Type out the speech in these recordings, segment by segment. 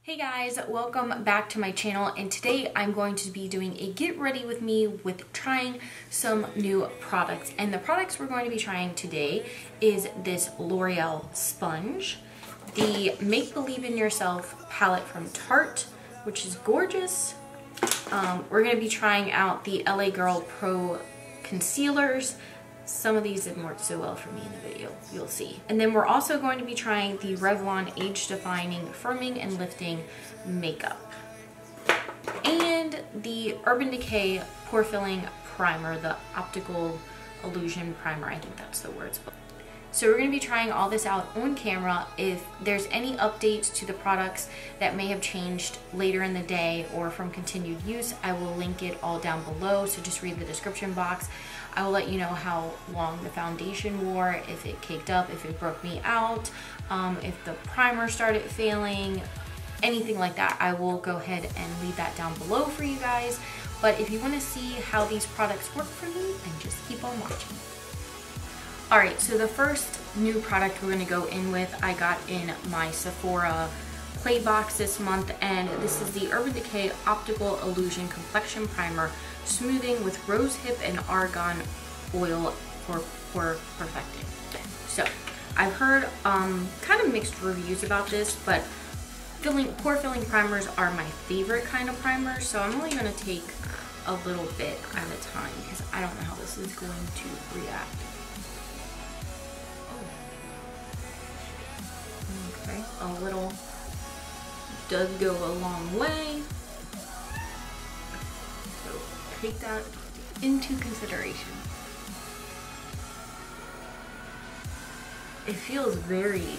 Hey guys, welcome back to my channel, and today I'm going to be doing a get ready with me with trying some new products. And the products we're going to be trying today is this L'Oreal sponge, the Make Believe in Yourself palette from Tarte, which is gorgeous. We're going to be trying out the LA Girl Pro concealers. Some of these didn't work so well for me in the video, you'll see. And then we're also going to be trying the Revlon Age Defying Firming and Lifting Makeup. And the Urban Decay Pore Filling Primer, the Optical Illusion Primer, I think that's the words. So we're going to be trying all this out on camera. If there's any updates to the products that may have changed later in the day or from continued use, I will link it all down below, so just read the description box. I will let you know how long the foundation wore, if it caked up, if it broke me out, if the primer started failing, anything like that. I will go ahead and leave that down below for you guys. But if you want to see how these products work for me, then just keep on watching. Alright, so the first new product we're going to go in with, I got in my Sephora play box this month, and this is the Urban Decay Optical Illusion Complexion Primer, smoothing with rose hip and argan oil for pore perfecting. So I've heard kind of mixed reviews about this, but pore filling primers are my favorite kind of primer, so I'm only going to take a little bit at a time because I don't know how this is going to react. Okay, a little does go a long way, so take that into consideration. It feels very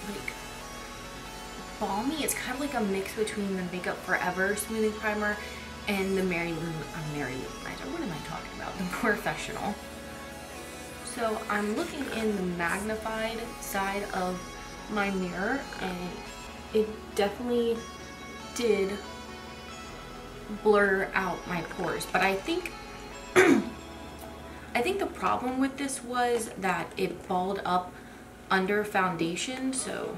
like balmy. It's kind of like a mix between the Makeup Forever smoothing primer and the Mary Lou, what am I talking about? The Professional. So I'm looking in the magnified side of my mirror, and it definitely did blur out my pores, but I think I think the problem with this was that it balled up under foundation, so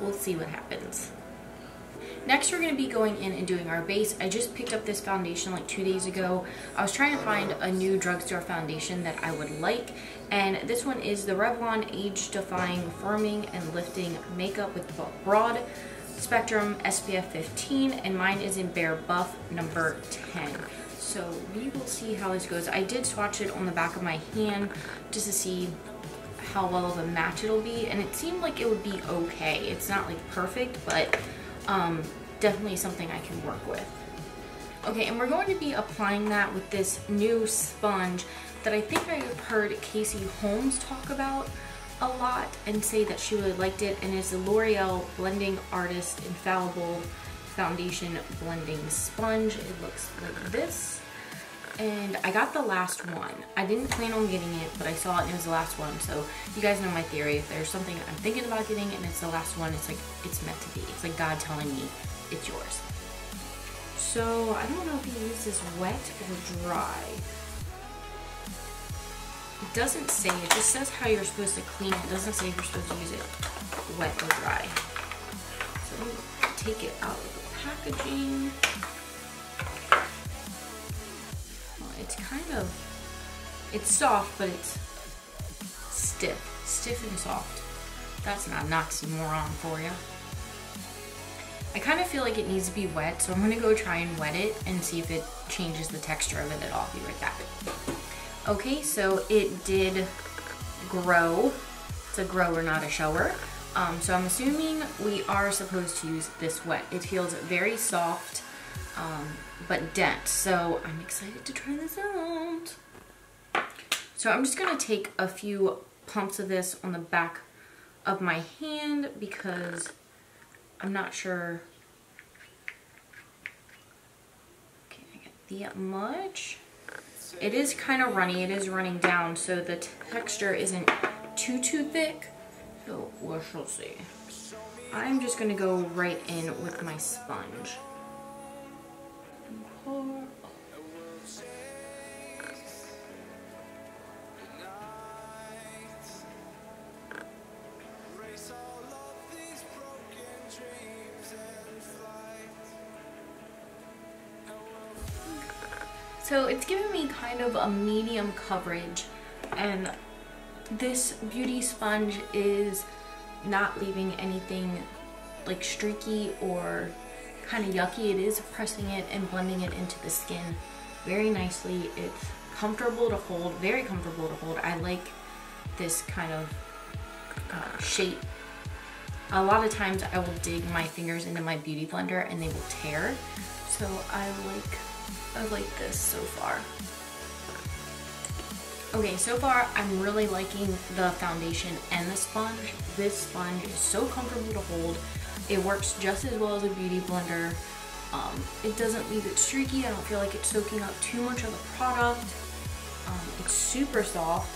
we'll see what happens. Next, we're going to be going in and doing our base. I just picked up this foundation like 2 days ago. I was trying to find a new drugstore foundation that I would like, and this one is the Revlon Age Defying Firming and Lifting Makeup with broad spectrum SPF 15, and mine is in Bare Buff number 10. So we will see how this goes. I did swatch it on the back of my hand just to see how well of a match it'll be, and it seemed like it would be okay. It's not like perfect, but definitely something I can work with. Okay, and we're going to be applying that with this new sponge that I think I've heard Casey Holmes talk about a lot and say that she really liked it, and it's the L'Oreal Blending Artist Infallible Foundation Blending Sponge. It looks like this. And I got the last one. I didn't plan on getting it, but I saw it and it was the last one. So you guys know my theory. If there's something I'm thinking about getting and it's the last one, it's like it's meant to be. It's like God telling me it's yours. So I don't know if you use this wet or dry. It doesn't say. It just says how you're supposed to clean it. It doesn't say if you're supposed to use it wet or dry. So let me take it out of the packaging. It's kind of, it's soft, but it's stiff and soft. That's not an oxymoron for you. I kind of feel like it needs to be wet, so I'm going to go try and wet it and see if it changes the texture of it at all. I'll be right back. Okay, so it did grow. It's a grower, not a shower. So I'm assuming we are supposed to use this wet. It feels very soft, but dense, so I'm excited to try this out. So I'm just going to take a few pumps of this on the back of my hand because I'm not sure. Okay, I get that much. It is kind of runny. It is running down, so the texture isn't too thick. So we shall see. I'm just going to go right in with my sponge. So it's giving me kind of a medium coverage, and this beauty sponge is not leaving anything like streaky or kind of yucky. It is pressing it and blending it into the skin very nicely. It's comfortable to hold, very comfortable to hold. I like this kind of shape. A lot of times I will dig my fingers into my beauty blender and they will tear. So I like this so far. Okay, so far I'm really liking the foundation and the sponge. This sponge is so comfortable to hold. It works just as well as a beauty blender. It doesn't leave it streaky. I don't feel like it's soaking up too much of the product. It's super soft.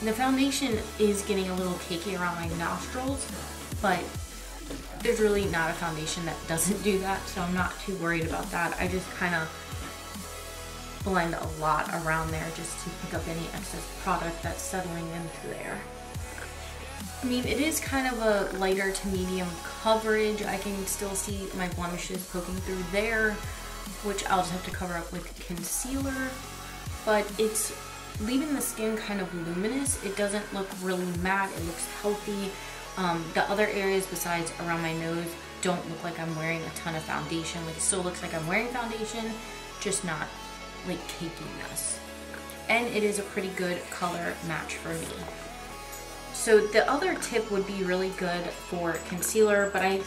The foundation is getting a little cakey around my nostrils, but there's really not a foundation that doesn't do that, so I'm not too worried about that. I just kind of blend a lot around there just to pick up any excess product that's settling into there. I mean, it is kind of a lighter to medium coverage. I can still see my blemishes poking through there, which I'll just have to cover up with concealer, but it's leaving the skin kind of luminous. It doesn't look really matte, it looks healthy. The other areas besides around my nose don't look like I'm wearing a ton of foundation. Like, it still looks like I'm wearing foundation, just not like cakiness. And it is a pretty good color match for me. So the other tip would be really good for concealer, but I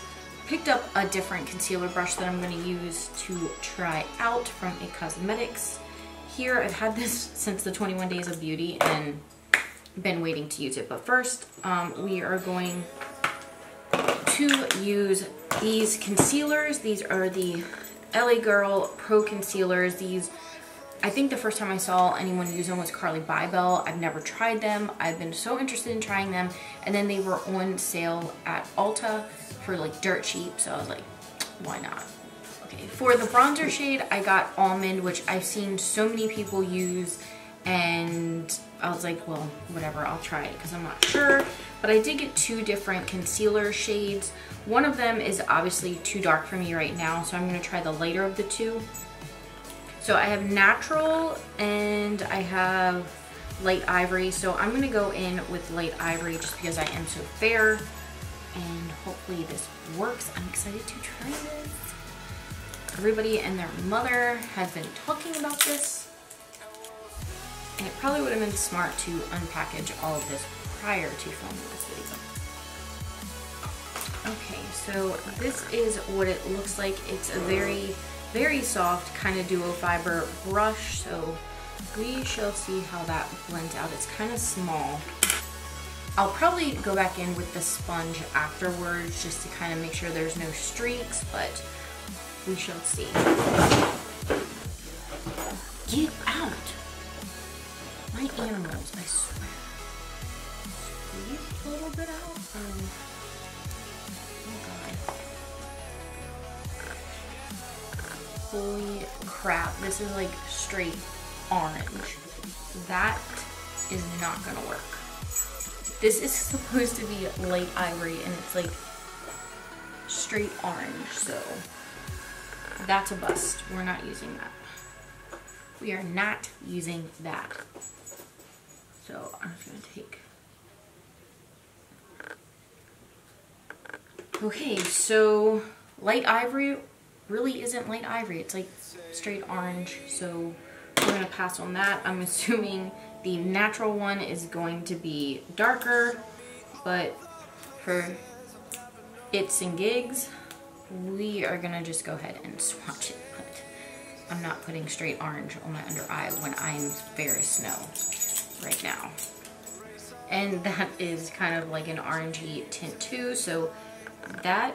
picked up a different concealer brush that I'm going to use to try out from It Cosmetics. Here, I've had this since the 21 Days of Beauty and been waiting to use it. But first, we are going to use these concealers. These are the LA Girl Pro Concealers. These, I think the first time I saw anyone use them was Carly Bybel. I've never tried them. I've been so interested in trying them. And then they were on sale at Ulta for like dirt cheap. So I was like, why not? Okay, for the bronzer shade, I got Almond, which I've seen so many people use, and I was like, well, whatever, I'll try it because I'm not sure. But I did get two different concealer shades. One of them is obviously too dark for me right now, so I'm going to try the lighter of the two. So I have Natural and I have Light Ivory. So I'm going to go in with Light Ivory just because I am so fair, and hopefully this works. I'm excited to try this. Everybody and their mother has been talking about this, and it probably would have been smart to unpackage all of this prior to filming this video. Okay, so this is what it looks like. It's a very, very soft kind of duo fiber brush, so we shall see how that blends out. It's kind of small. I'll probably go back in with the sponge afterwards just to kind of make sure there's no streaks, but we shall see. Get out! My animals, I swear. Squeeze a little bit out. Oh god. Holy crap, this is like straight orange. That is not gonna work. This is supposed to be light ivory and it's like straight orange, so that's a bust. We're not using that. We are not using that. So I'm just gonna take. Okay, so light ivory really isn't light ivory. It's like straight orange. So we're gonna pass on that. I'm assuming the natural one is going to be darker, but for its and gigs, we are gonna just go ahead and swatch it, but I'm not putting straight orange on my under eye when I'm fair as snow right now. And that is kind of like an orangey tint too, so that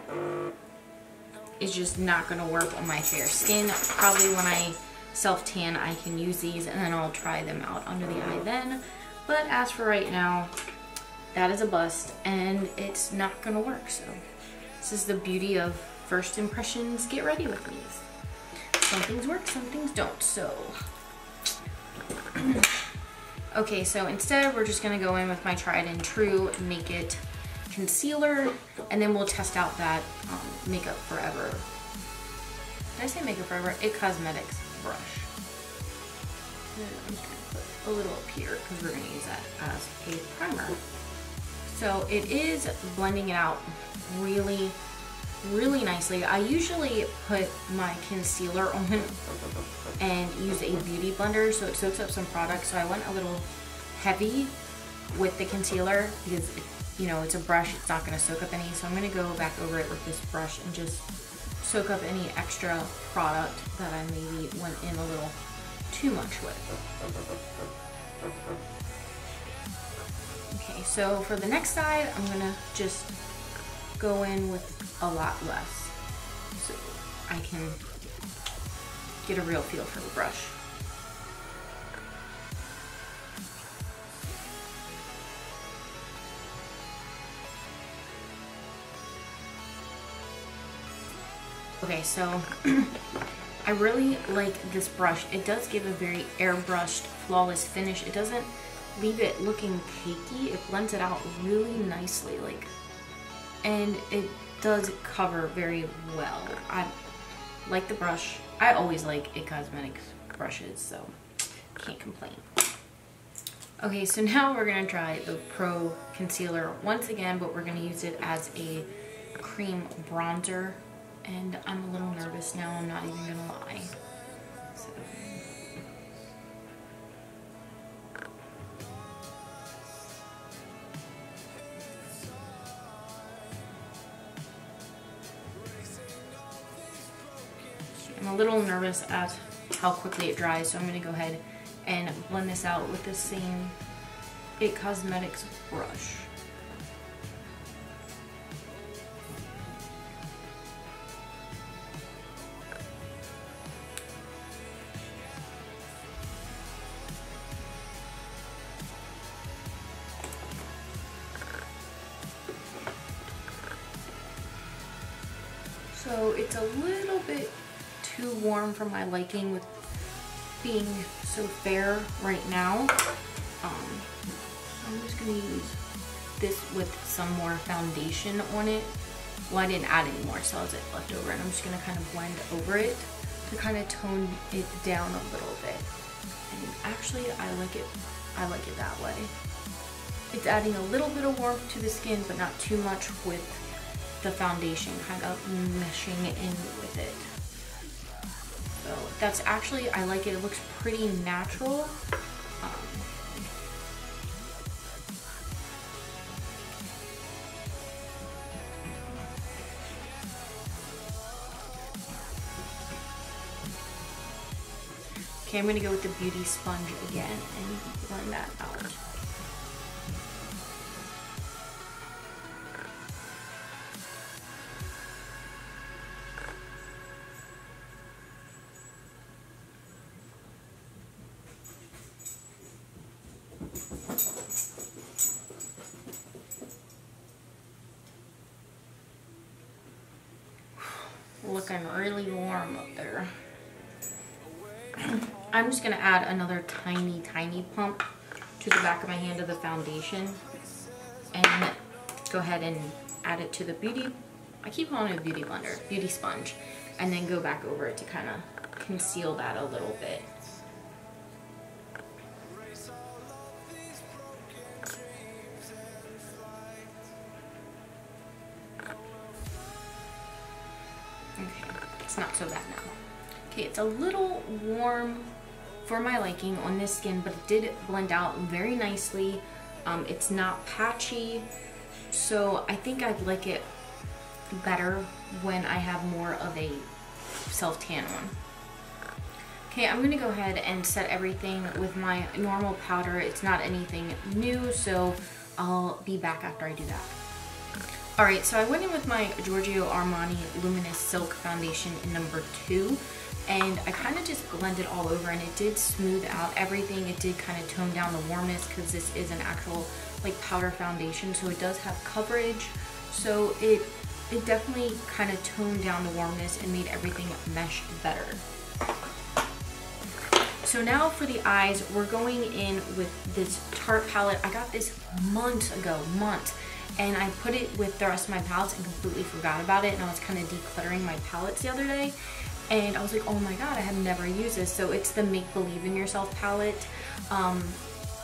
is just not gonna work on my fair skin. Probably when I self-tan, I can use these and then I'll try them out under the eye then. But as for right now, that is a bust and it's not gonna work, so this is the beauty of first impressions get ready with me. Some things work, some things don't, so. Okay, so instead we're just gonna go in with my tried and true Naked concealer, and then we'll test out that Makeup Forever. Did I say Makeup Forever? It Cosmetics brush. I'm just gonna put a little up here because we're gonna use that as a primer. So it is blending it out really, really nicely. I usually put my concealer on and use a beauty blender so it soaks up some product. So I went a little heavy with the concealer because you know, it's a brush, it's not gonna soak up any. So I'm gonna go back over it with this brush and just soak up any extra product that I maybe went in a little too much with. Okay, so for the next side, I'm gonna just go in with a lot less so I can get a real feel for the brush. Okay, so I really like this brush. It does give a very airbrushed, flawless finish. It doesn't leave it looking cakey. It blends it out really nicely, like, and it does cover very well. I like the brush. I always like a cosmetics brushes, so can't complain. Okay, so now we're gonna try the Pro Concealer once again, but we're gonna use it as a cream bronzer. And I'm a little nervous now, I'm not even gonna lie. So. I'm a little nervous at how quickly it dries, so I'm gonna go ahead and blend this out with the same It Cosmetics brush. So it's a little bit too warm for my liking with being so fair right now. I'm just gonna use this with some more foundation on it. Well, I didn't add any more, so I was left over, and I'm just gonna kind of blend over it to kind of tone it down a little bit. And actually, I like it that way. It's adding a little bit of warmth to the skin, but not too much with the foundation kind of meshing in with it. So that's actually, I like it. It looks pretty natural. Okay, I'm gonna go with the beauty sponge again and blend that out. Looking really warm up there. I'm just gonna add another tiny pump to the back of my hand of the foundation and go ahead and add it to the I keep calling it a beauty blender, beauty sponge, and then go back over it to kind of conceal that a little bit. Okay, it's not so bad now. Okay, it's a little warm for my liking on this skin, but it did blend out very nicely. It's not patchy, so I think I'd like it better when I have more of a self-tan on. Okay, I'm gonna go ahead and set everything with my normal powder. It's not anything new, so I'll be back after I do that. Alright, so I went in with my Giorgio Armani Luminous Silk Foundation in number 2, and I kind of just blended all over, and it did smooth out everything. It did kind of tone down the warmness because this is an actual like powder foundation, so it does have coverage. So it definitely kind of toned down the warmness and made everything mesh better. So now for the eyes, we're going in with this Tarte palette. I got this months ago, and I put it with the rest of my palettes and completely forgot about it, and I was kind of decluttering my palettes the other day. and I was like, oh my god, I have never used this. So it's the Make Believe in Yourself palette. I'm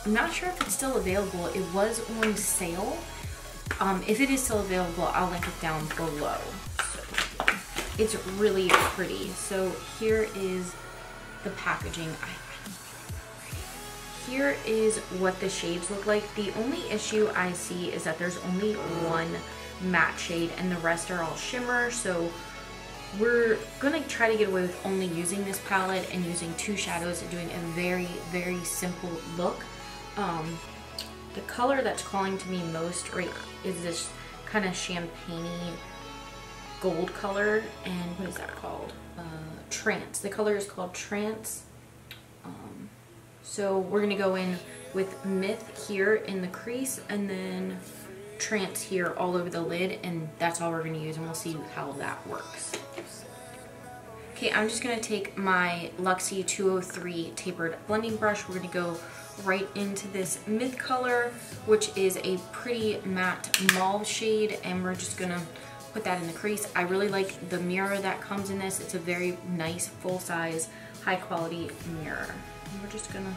not sure if it's still available. It was on sale. If it is still available, I'll link it down below. So it's really pretty. So here is the packaging. Here is what the shades look like. The only issue I see is that there's only one matte shade and the rest are all shimmer. So we're gonna try to get away with only using this palette and using 2 shadows and doing a very, very simple look. The color that's calling to me most right is this kind of champagne-y gold color, and what is that called? Trance. The color is called Trance. So we're gonna go in with Myth here in the crease and then Trance here all over the lid, and that's all we're gonna use, and we'll see how that works. Okay, I'm just gonna take my Luxie 203 tapered blending brush. We're gonna go right into this Myth color, which is a pretty matte mauve shade, and we're just gonna put that in the crease. I really like the mirror that comes in this. It's a very nice, full-size, high-quality mirror. And we're just gonna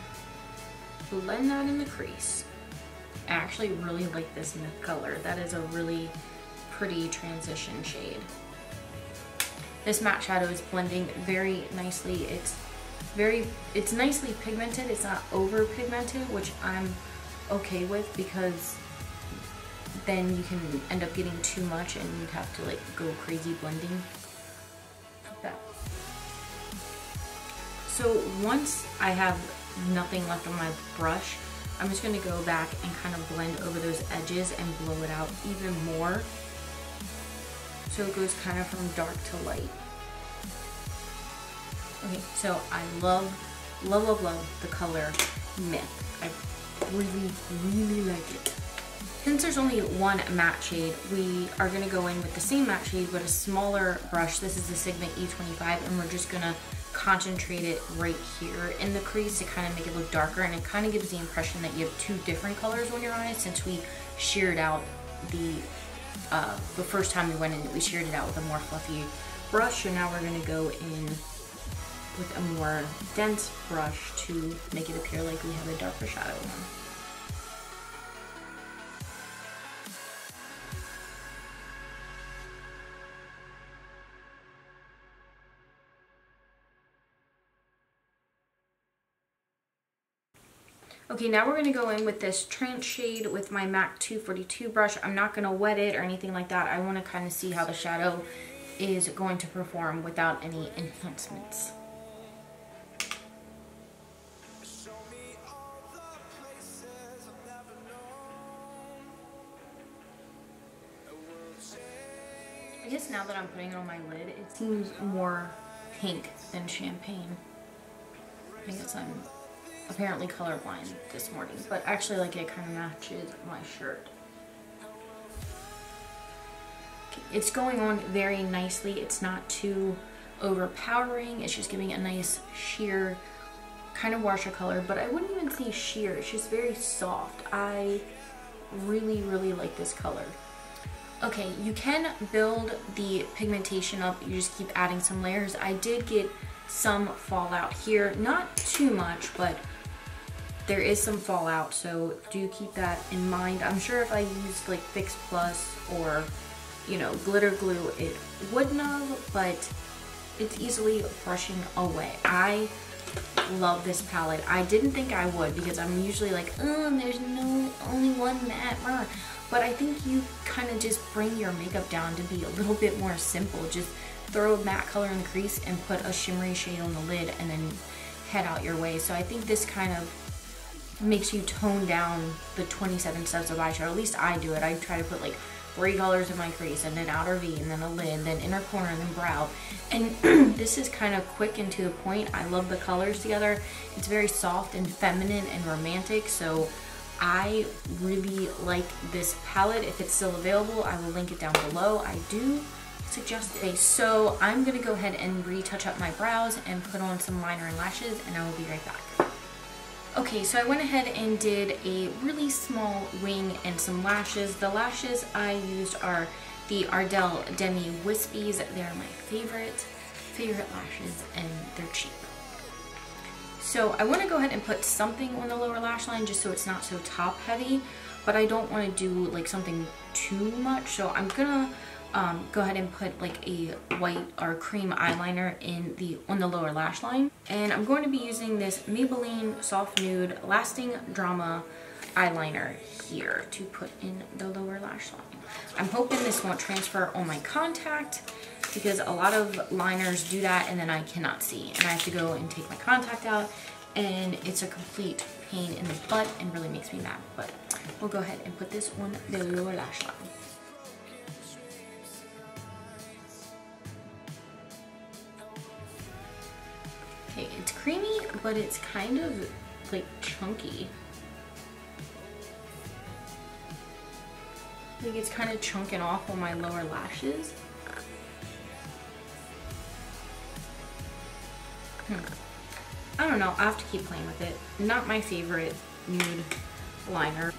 blend that in the crease. I actually really like this Myth color. That is a really pretty transition shade. This matte shadow is blending very nicely. It's nicely pigmented. It's not over pigmented, which I'm okay with, because then you can end up getting too much and you'd have to like go crazy blending like that. So once I have nothing left on my brush, I'm just going to go back and kind of blend over those edges and blow it out even more, so it goes kind of from dark to light. Okay, so I love the color Myth. I really, really like it. Since there's only one matte shade, we are going to go in with the same matte shade but a smaller brush. This is the Sigma E25, and we're just going to concentrate it right here in the crease to kind of make it look darker, and it kind of gives the impression that you have 2 different colors on your eyes, since we sheared out the first time we went in, we sheared it out with a more fluffy brush. So now we're going to go in with a more dense brush to make it appear like we have a darker shadow on. Okay, now we're going to go in with this Trance shade with my MAC 242 brush. I'm not going to wet it or anything like that. I want to kind of see how the shadow is going to perform without any enhancements. I guess now that I'm putting it on my lid, it seems more pink than champagne. I think it's apparently colorblind this morning, but actually like it kind of matches my shirt. Okay, it's going on very nicely. It's not too overpowering. It's just giving a nice sheer kind of watercolor, but I wouldn't even say sheer. It's just very soft. I really, really like this color. Okay, you can build the pigmentation up. You just keep adding some layers. I did get some fallout here, not too much, but there is some fallout, so do keep that in mind. I'm sure if I used like Fix Plus or, you know, glitter glue, it wouldn't have, but it's easily brushing away. I love this palette. I didn't think I would, because I'm usually like, oh, there's only one matte, but I think you kind of just bring your makeup down to be a little bit more simple. Just throw a matte color in the crease and put a shimmery shade on the lid and then head out your way. So I think this kind of makes you tone down the 27 steps of eyeshadow. At least I do it. I try to put like 3 colors in my crease, and then outer V, and then a lid, then inner corner, and then brow. And this is kind of quick and to the point. I love the colors together. It's very soft and feminine and romantic, so I really like this palette. If it's still available, I will link it down below. I do suggest it. Okay, so I'm gonna go ahead and retouch up my brows and put on some liner and lashes, and I will be right back. Okay, so I went ahead and did a really small wing and some lashes. The lashes I used are the Ardell Demi Wispies. They're my favorite favorite lashes, and they're cheap. So I want to go ahead and put something on the lower lash line just so it's not so top heavy, but I don't want to do like something too much. So I'm gonna go ahead and put like a white or cream eyeliner on the lower lash line, and I'm going to be using this Maybelline Soft Nude Lasting Drama eyeliner here to put in the lower lash line. I'm hoping this won't transfer on my contact, because a lot of liners do that and then I cannot see, and I have to go and take my contact out, and it's a complete pain in the butt and really makes me mad. But we'll go ahead and put this on the lower lash line. Okay, it's creamy, but it's kind of like chunky. Like it's kind of chunking off on my lower lashes. I don't know, I have to keep playing with it. Not my favorite nude liner.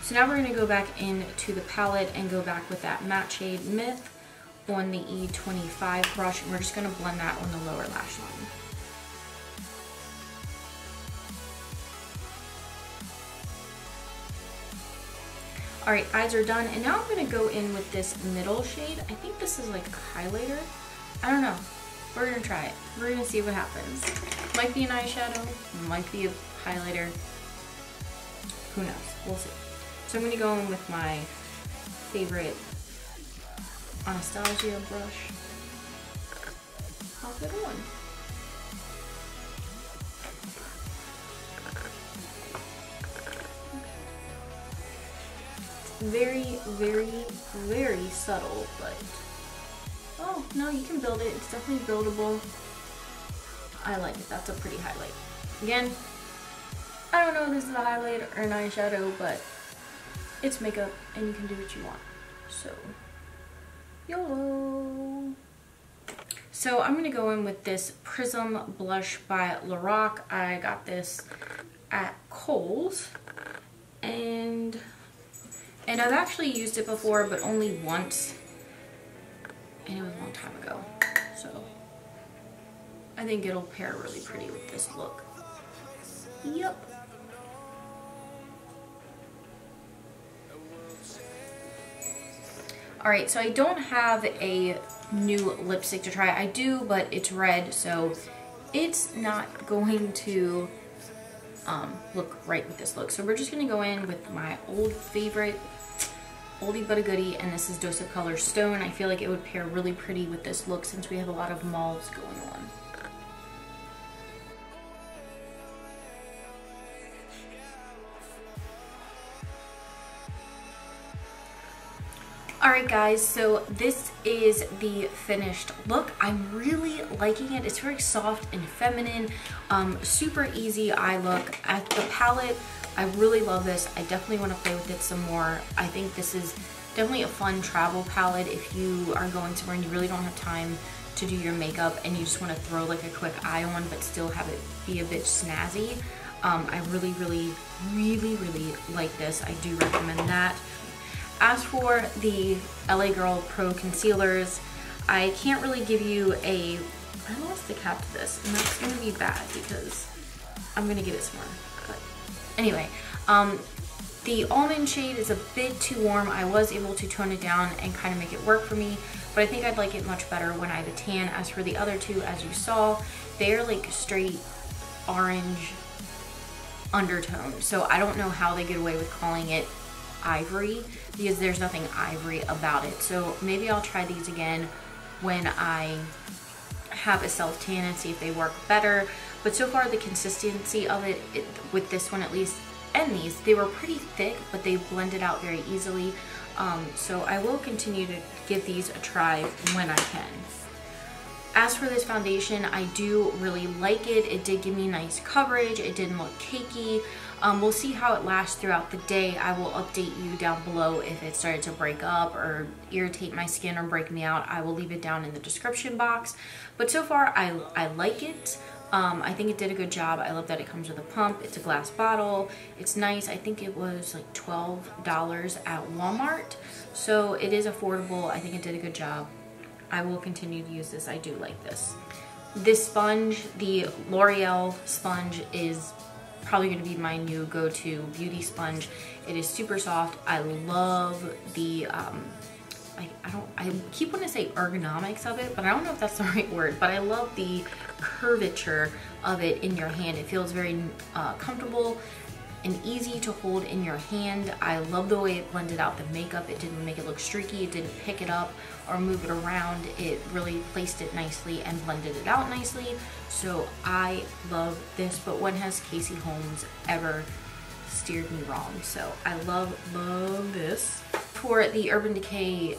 So now we're gonna go back into the palette and go back with that matte shade Myth on the E25 brush, and we're just gonna blend that on the lower lash line. All right, eyes are done, and now I'm gonna go in with this middle shade. I think this is like a highlighter. I don't know. We're gonna try it. We're gonna see what happens. Might be an eyeshadow, might be a highlighter. Who knows? We'll see. So I'm gonna go in with my favorite Anastasia brush. Pop it on. Very, very, very subtle, but oh no, you can build it. It's definitely buildable. I like it. That's a pretty highlight. Again, I don't know if this is a highlight or an eyeshadow, but it's makeup and you can do what you want. So, YOLO! So I'm gonna go in with this Prism blush by Lorac. I got this at Kohl's, and I've actually used it before, but only once, and it was a long time ago. So I think it'll pair really pretty with this look. Yep. Alright, so I don't have a new lipstick to try. I do, but it's red, so it's not going to look right with this look. So we're just going to go in with my old favorite, oldie but a goodie, and this is Dose of Color Stone. I feel like it would pair really pretty with this look since we have a lot of mauves going on. Alright guys, so this is the finished look. I'm really liking it. It's very soft and feminine, super easy eye look. At the palette, I really love this. I definitely want to play with it some more. I think this is definitely a fun travel palette if you are going somewhere and you really don't have time to do your makeup and you just want to throw like a quick eye on but still have it be a bit snazzy. I really like this. I do recommend that. As for the LA Girl Pro Concealers, I can't really give you a, I lost the cap to this, and that's going to be bad because I'm going to get it somewhere. But anyway, the almond shade is a bit too warm. I was able to tone it down and kind of make it work for me, but I think I'd like it much better when I have a tan. As for the other two, as you saw, they're like straight orange undertone. So I don't know how they get away with calling it ivory because there's nothing ivory about it. So maybe I'll try these again when I have a self tan and see if they work better. But so far the consistency of it, with this one at least, and these, they were pretty thick, but they blended out very easily. So I will continue to give these a try when I can. As for this foundation, I do really like it. It did give me nice coverage. It didn't look cakey. We'll see how it lasts throughout the day. I will update you down below if it started to break up or irritate my skin or break me out. I will leave it down in the description box. But so far, I like it. I think it did a good job. I love that it comes with a pump. It's a glass bottle. It's nice. I think it was like $12 at Walmart. So it is affordable. I think it did a good job. I will continue to use this. I do like this. This sponge, the L'Oreal sponge, is probably going to be my new go-to beauty sponge. It is super soft. I love the I keep wanting to say ergonomics of it, but I don't know if that's the right word, but I love the curvature of it in your hand. It feels very comfortable and easy to hold in your hand. I love the way it blended out the makeup. It didn't make it look streaky. It didn't pick it up or move it around. It really placed it nicely and blended it out nicely. So I love this, but when has Casey Holmes ever steered me wrong? So I love this. For the Urban Decay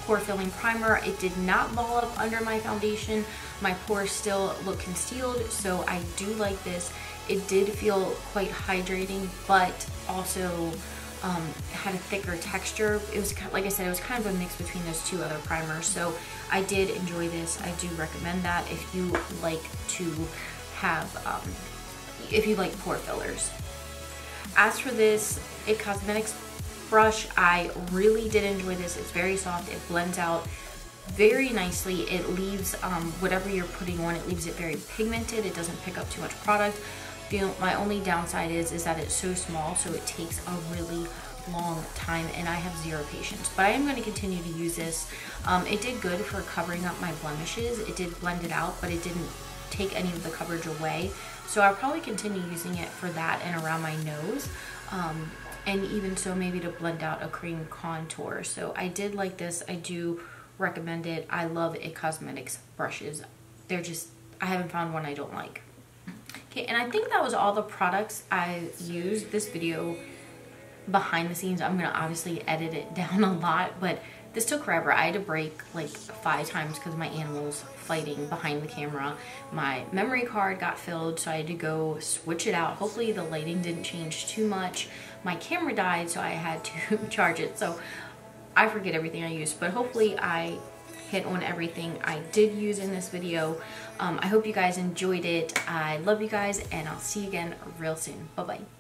Pore Filling Primer, it did not ball up under my foundation. My pores still look concealed, so I do like this. It did feel quite hydrating, but also had a thicker texture. It was, like I said, it was kind of a mix between those two other primers, so I did enjoy this. I do recommend that if you like to have, if you like pore fillers. As for this It Cosmetics brush, I really did enjoy this. It's very soft. It blends out very nicely. It leaves whatever you're putting on, it leaves it very pigmented. It doesn't pick up too much product. My only downside is that it's so small, so it takes a really long time, and I have zero patience. But I am going to continue to use this. It did good for covering up my blemishes. It did blend it out, but it didn't take any of the coverage away. So I'll probably continue using it for that and around my nose. And even so, maybe to blend out a cream contour. So I did like this. I do recommend it. I love It Cosmetics brushes. They're just, I haven't found one I don't like. Okay, and I think that was all the products I used. This video behind the scenes, I'm gonna obviously edit it down a lot, but this took forever. I had to break like 5 times because my animals fighting behind the camera. My memory card got filled, so I had to go switch it out. Hopefully the lighting didn't change too much. My camera died, so I had to charge it. So I forget everything I used, but hopefully I hit on everything I did use in this video. I hope you guys enjoyed it. I love you guys, and I'll see you again real soon. Bye-bye.